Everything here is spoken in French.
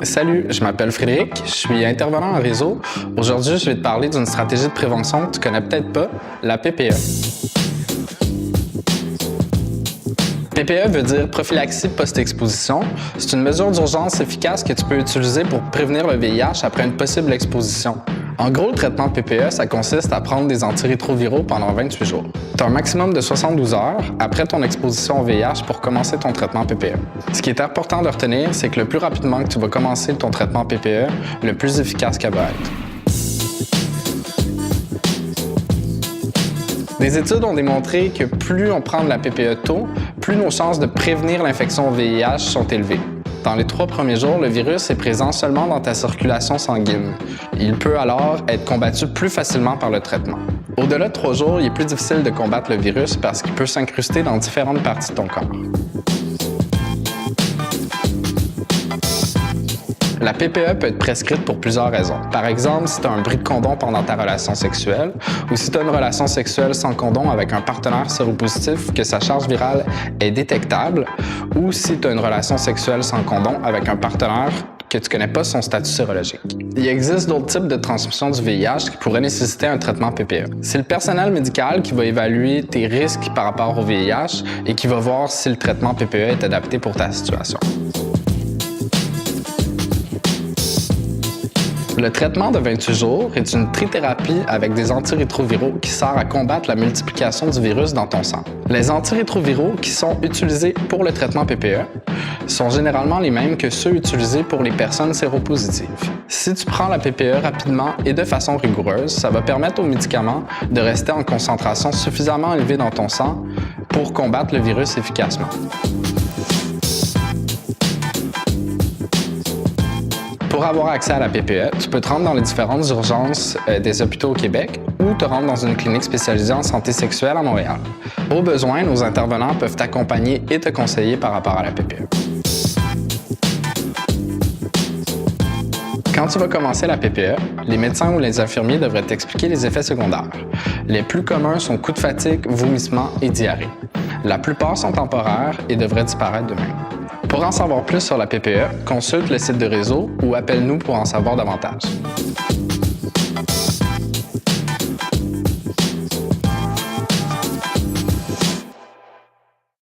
Salut, je m'appelle Frédéric, je suis intervenant en réseau. Aujourd'hui, je vais te parler d'une stratégie de prévention que tu connais peut-être pas, la PPE. PPE veut dire prophylaxie post-exposition. C'est une mesure d'urgence efficace que tu peux utiliser pour prévenir le VIH après une possible exposition. En gros, le traitement PPE, ça consiste à prendre des antirétroviraux pendant 28 jours. Tu as un maximum de 72 heures après ton exposition au VIH pour commencer ton traitement PPE. Ce qui est important de retenir, c'est que le plus rapidement que tu vas commencer ton traitement PPE, le plus efficace qu'elle va être. Des études ont démontré que plus on prend de la PPE tôt, plus nos chances de prévenir l'infection au VIH sont élevées. Dans les 3 premiers jours, le virus est présent seulement dans ta circulation sanguine. Il peut alors être combattu plus facilement par le traitement. Au-delà de 3 jours, il est plus difficile de combattre le virus parce qu'il peut s'incruster dans différentes parties de ton corps. La PPE peut être prescrite pour plusieurs raisons. Par exemple, si tu as un bris de condom pendant ta relation sexuelle ou si tu as une relation sexuelle sans condom avec un partenaire séropositif que sa charge virale est détectable ou si tu as une relation sexuelle sans condom avec un partenaire que tu ne connais pas son statut sérologique. Il existe d'autres types de transmission du VIH qui pourraient nécessiter un traitement PPE. C'est le personnel médical qui va évaluer tes risques par rapport au VIH et qui va voir si le traitement PPE est adapté pour ta situation. Le traitement de 28 jours est une trithérapie avec des antirétroviraux qui sert à combattre la multiplication du virus dans ton sang. Les antirétroviraux qui sont utilisés pour le traitement PPE sont généralement les mêmes que ceux utilisés pour les personnes séropositives. Si tu prends la PPE rapidement et de façon rigoureuse, ça va permettre aux médicaments de rester en concentration suffisamment élevée dans ton sang pour combattre le virus efficacement. Pour avoir accès à la PPE, tu peux te rendre dans les différentes urgences des hôpitaux au Québec ou te rendre dans une clinique spécialisée en santé sexuelle à Montréal. Au besoin, nos intervenants peuvent t'accompagner et te conseiller par rapport à la PPE. Quand tu vas commencer la PPE, les médecins ou les infirmiers devraient t'expliquer les effets secondaires. Les plus communs sont coups de fatigue, vomissements et diarrhée. La plupart sont temporaires et devraient disparaître d'eux-mêmes. Pour en savoir plus sur la PPE, consulte le site de réseau ou appelle-nous pour en savoir davantage.